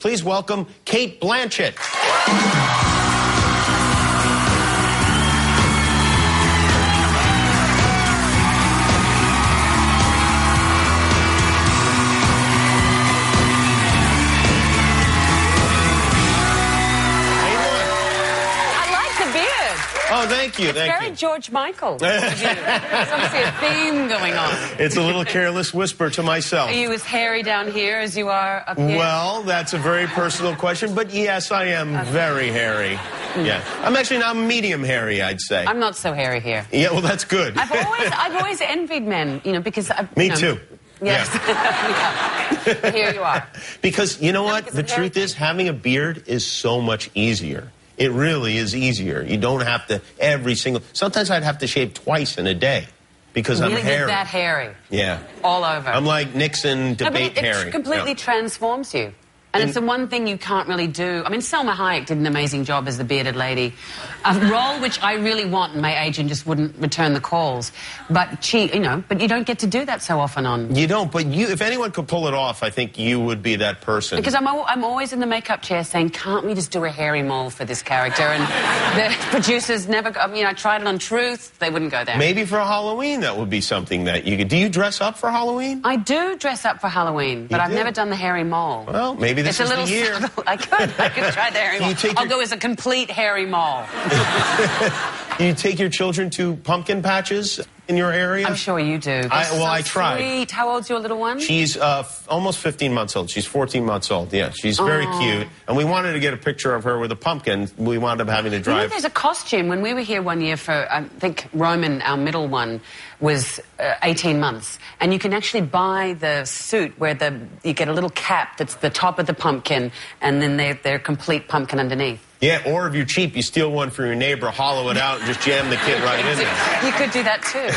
Please welcome Кейт Бланшетт. Oh, thank you. It's very George Michael. There's obviously a theme going on. It's a little careless whisper to myself. Are you as hairy down here as you are up here? Well, that's a very personal question, but yes, I am very hairy. Yeah, I'm medium hairy, I'd say. I'm not so hairy here. Yeah, well, that's good. I've always envied men, because Me too. Yes. Yeah. Here you are. Because you know what? The truth is, having a beard is so much easier. It really is easier. You don't have to sometimes I'd have to shave twice in a day because I'm hairy. Really that hairy. Yeah. All over. I'm like Nixon debate hairy. It completely transforms you. And it's the one thing you can't really do. I mean, Selma Hayek did an amazing job as the bearded lady. A role which I really want, and my agent just wouldn't return the calls. But but you don't get to do that so often on. You don't, but if anyone could pull it off, I think you would be that person. Because I'm always in the makeup chair saying, can't we just do a hairy mole for this character? And the producers never, I tried it on Truth, they wouldn't go there. Maybe for Halloween that would be something that you could. Do you dress up for Halloween? I do dress up for Halloween, but I've never done the hairy mole. Well, maybe this is the year. Subtle. I could try the hairy mole. I'll go as a complete hairy mole. You take your children to pumpkin patches in your area? I'm sure you do. I tried. Sweet. How old's your little one? She's almost 15 months old. She's 14 months old. Yeah, she's very cute. And we wanted to get a picture of her with a pumpkin. We wound up having to drive. There's a costume. When we were here one year for, I think Roman, our middle one, was 18 months. And you can actually buy the suit where you get a little cap that's the top of the pumpkin, and then they're complete pumpkin underneath. Yeah, or if you're cheap, you steal one from your neighbor, hollow it out, and just jam the kid right in there. You could do that too.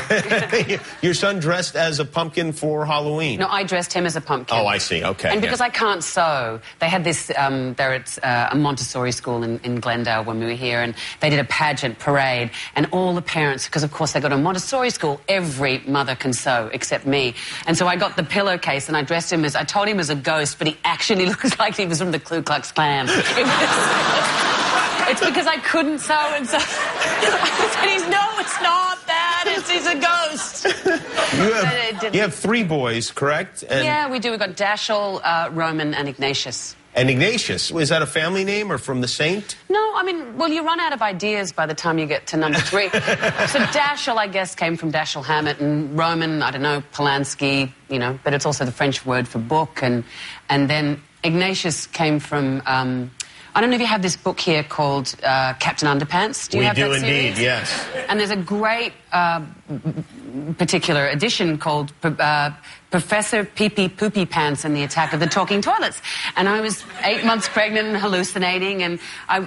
Your son dressed as a pumpkin for Halloween? No, I dressed him as a pumpkin. Oh, I see. Okay. And because I can't sew, they had this, they're at a Montessori school in Glendale when we were here, and they did a pageant parade, and all the parents, because of course they go to a Montessori school, every mother can sew except me. And so I got the pillowcase and I dressed him I told him as a ghost, but he actually looks like he was from the Ku Klux Klan. It's because I couldn't sew, and so I said, no, it's not that. He's a ghost. You have 3 boys, correct? And yeah, we do. We've got Dashiell, Roman, and Ignatius. And Ignatius, is that a family name or from the saint? No, you run out of ideas by the time you get to number 3. So Dashiell, I guess, came from Dashiell Hammett, and Roman, I don't know, Polanski, but it's also the French word for book. And then Ignatius came from... I don't know if you have this book here called Captain Underpants. Do you have that series? We do indeed, yes. And there's a great particular edition called Professor Pee-Pee Poopy Pants and the Attack of the Talking Toilets. And I was 8 months pregnant and hallucinating, and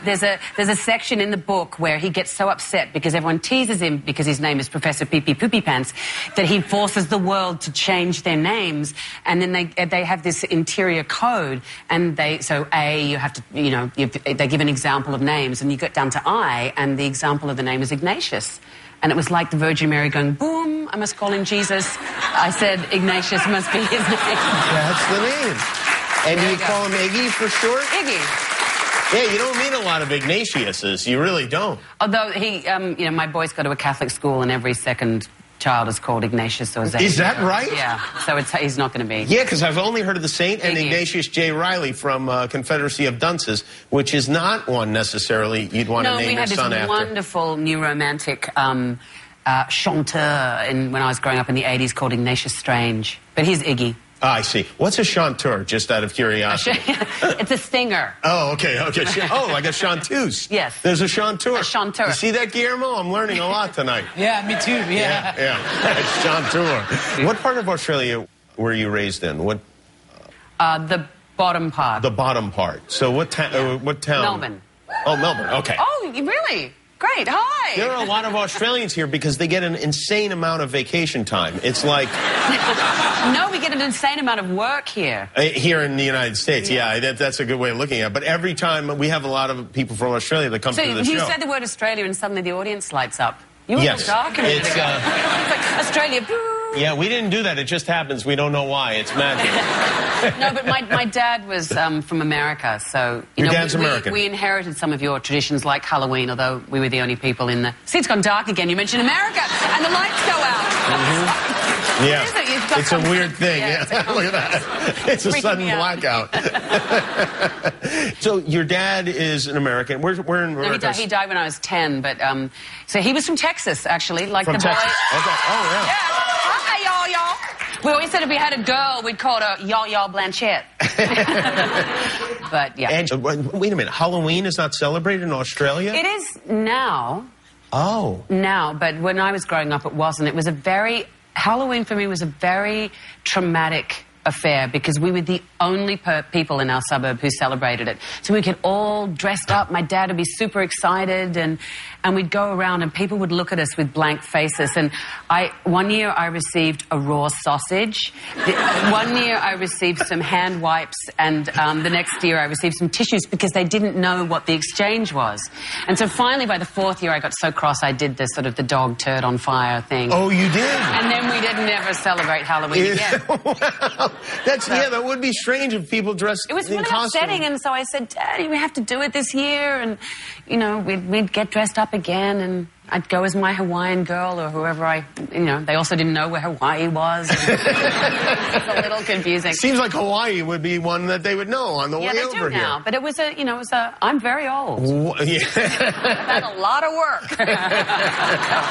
there's a section in the book where he gets so upset because everyone teases him because his name is Professor Pee-Pee Poopy Pants that he forces the world to change their names, and then they have this interior code, and so A, you have to, they give an example of names, and you get down to I, and the example of the name is Ignatius. And it was like the Virgin Mary going, boom, I must call him Jesus. I said Ignatius must be his name. That's the name. And do you call him Iggy for short? Iggy. Yeah, you don't meet a lot of Ignatiuses. You really don't. Although my boys go to a Catholic school, and every second child is called Ignatius or Xavier. Is that right? Yeah. So he's not going to be. Yeah, because I've only heard of the saint and Ignatius J. Riley from Confederacy of Dunces, which is not one necessarily you'd want to name your son after. No, we had this wonderful new romantic chanteur when I was growing up in the 80s called Ignatius Strange. But he's Iggy. I see. What's a chanteur, just out of curiosity? It's a singer. Oh, okay. Like a chanteuse. Yes. There's a chanteur. A chanteur. You see that, Guillermo? I'm learning a lot tonight. Yeah, me too. Yeah. Chanteur. What part of Australia were you raised in? The bottom part. The bottom part. So what town? Melbourne. Oh, Melbourne. Okay. Oh, really? Great. Hi. There are a lot of Australians here because they get an insane amount of vacation time. It's like... No, we get an insane amount of work here. Here in the United States, yeah, that's a good way of looking at it. But every time, we have a lot of people from Australia that come to the show. So you say the word Australia and suddenly the audience lights up. You were yes. dark a minute ago. It's like, Australia, boo. Yeah, we didn't do that. It just happens. We don't know why. It's magic. No, but my dad was from America, so... Your dad's American. We inherited some of your traditions like Halloween, although we were the only people in the... See, it's gone dark again. You mentioned America, and the lights go out. Mm-hmm. Yeah. It's a weird thing. Yeah. Look at that. It's a sudden blackout. So your dad is an American. Where in America? No, he died when I was 10, but... so he was from Texas, actually, like from the Texas. boy... Okay. Oh, yeah. Hi, y'all. We always said if we had a girl, we'd call her Y'all Blанshett. But, yeah. And wait a minute. Halloween is not celebrated in Australia? It is now. Oh. Now, but when I was growing up, it wasn't. It was a very... Halloween for me was a very traumatic affair because we were the only people in our suburb who celebrated it. So we'd get all dressed up. My dad would be super excited and we'd go around and people would look at us with blank faces. And one year I received a raw sausage. One year I received some hand wipes and the next year I received some tissues because they didn't know what the exchange was. And so finally by the 4th year I got so cross I did the sort of the dog turd on fire thing. Oh, you did? And then we didn't ever celebrate Halloween again. Wow. That would be strange if people dressed in costume. It was really upsetting, and so I said, Daddy, we have to do it this year, and, you know, we'd get dressed up again, and I'd go as my Hawaiian girl or whoever they also didn't know where Hawaii was. It's a little confusing. Seems like Hawaii would be one that they would know on the way over here. Yeah, they do now, but it was I'm very old. Yeah. I've done a lot of work.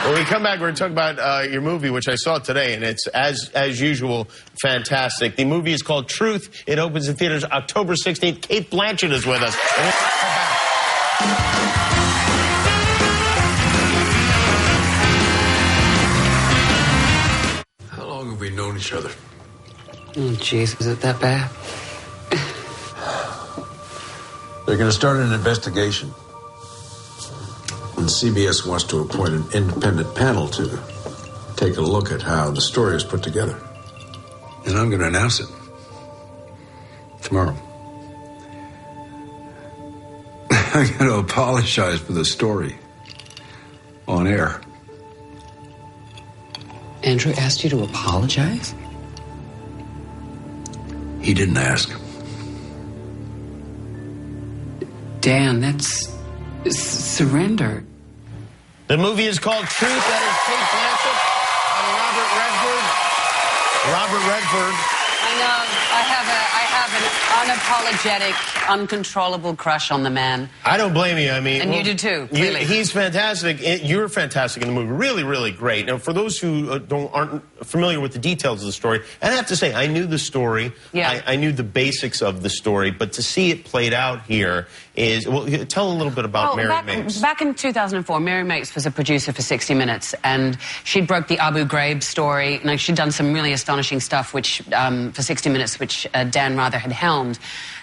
When we come back, we're going to talk about your movie, which I saw today, and it's, as usual, fantastic. The movie is called Truth. It opens in theaters October 16th. Кейт Blанshetт is with us. How long have we known each other? Oh, jeez, is it that bad? They're going to start an investigation. And CBS wants to appoint an independent panel to take a look at how the story is put together. And I'm going to announce it tomorrow. I'm going to apologize for the story on air. Andrew asked you to apologize? He didn't ask. Dan, that's surrender. The movie is called Truth. That is Кейt Blанshettt and Robert Redford. I know. I have an unapologetic, uncontrollable crush on the man. I don't blame you. I mean, and you do too. Clearly, he's fantastic. You're fantastic in the movie. Really, really great. Now, for those who aren't familiar with the details of the story, and I have to say, I knew the story. Yeah. I knew the basics of the story, but to see it played out here is tell a little bit about Mary Mapes. Back in 2004, Mary Mapes was a producer for 60 Minutes, and she broke the Abu Ghraib story. Now, she'd done some really astonishing stuff, which for 60 Minutes, which Dan Rather had helmed.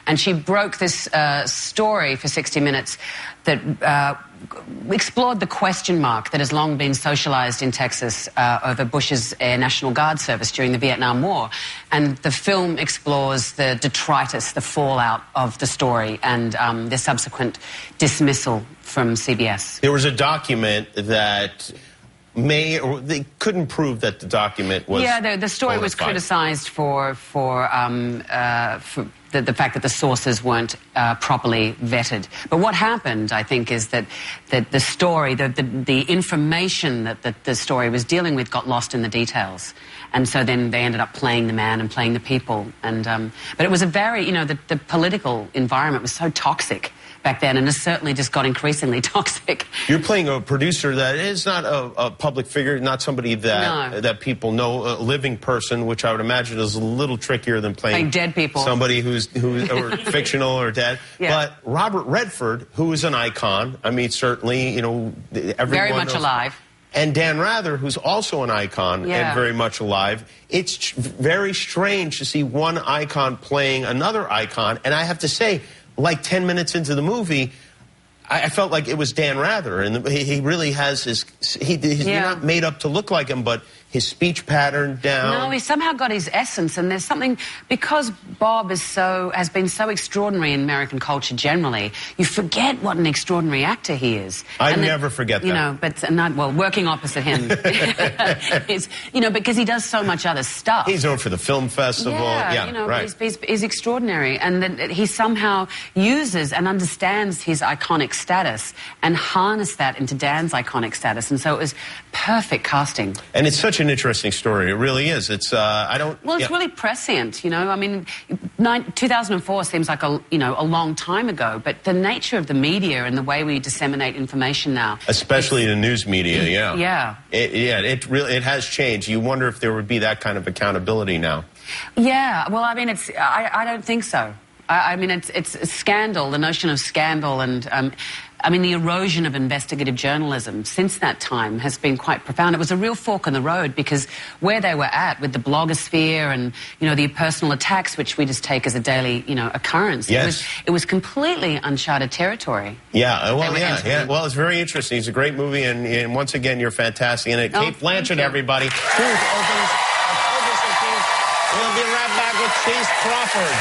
And she broke this story for 60 Minutes that explored the question mark that has long been socialized in Texas over Bush's Air National Guard service during the Vietnam War. And the film explores the detritus, the fallout of the story and the subsequent dismissal from CBS. There was a document that they couldn't prove that the document was... Yeah, the story was criticized for the fact that the sources weren't properly vetted. But what happened, I think, is that the story, the information that the story was dealing with got lost in the details. And so then they ended up playing the man and playing the people. And but it was a very, the political environment was so toxic back then, and it's certainly just got increasingly toxic. You're playing a producer that is not a public figure, not somebody that people know, a living person, which I would imagine is a little trickier than playing dead people. Somebody who's or fictional or dead. Yeah. But Robert Redford, who is an icon, I mean, certainly, everyone very much knows. Alive. And Dan Rather, who's also an icon and very much alive. It's very strange to see one icon playing another icon, and I have to say, like 10 minutes into the movie, I felt like it was Dan Rather, and he really has he's not made up to look like him, but his speech pattern down. No, he somehow got his essence, and there's something, because Bob has been so extraordinary in American culture generally, you forget what an extraordinary actor he is. I never forget that. You know, well, working opposite him is, you know, because he does so much other stuff. He's known for the film festival. Yeah, you know, right. he's extraordinary, and that he somehow uses and understands his iconic status and harnessed that into Dan's iconic status, and so it was perfect casting. And it's such an interesting story. It really is. It's it's really prescient, you know. I mean, 2004 seems like a long time ago, but the nature of the media and the way we disseminate information now, especially the news media, it has changed. You wonder if there would be that kind of accountability now. Yeah, well, I mean, I don't think so. I mean, it's scandal, the notion of scandal, and I mean, the erosion of investigative journalism since that time has been quite profound. It was a real fork in the road, because where they were at with the blogosphere and, you know, the personal attacks, which we just take as a daily, you know, occurrence. Yes. It was completely uncharted territory. Yeah, well, it's very interesting. It's a great movie, and once again, you're fantastic in it. Кейт Бланшетт, everybody. Truth opens October 16th. We'll be right back with Chase Crawford.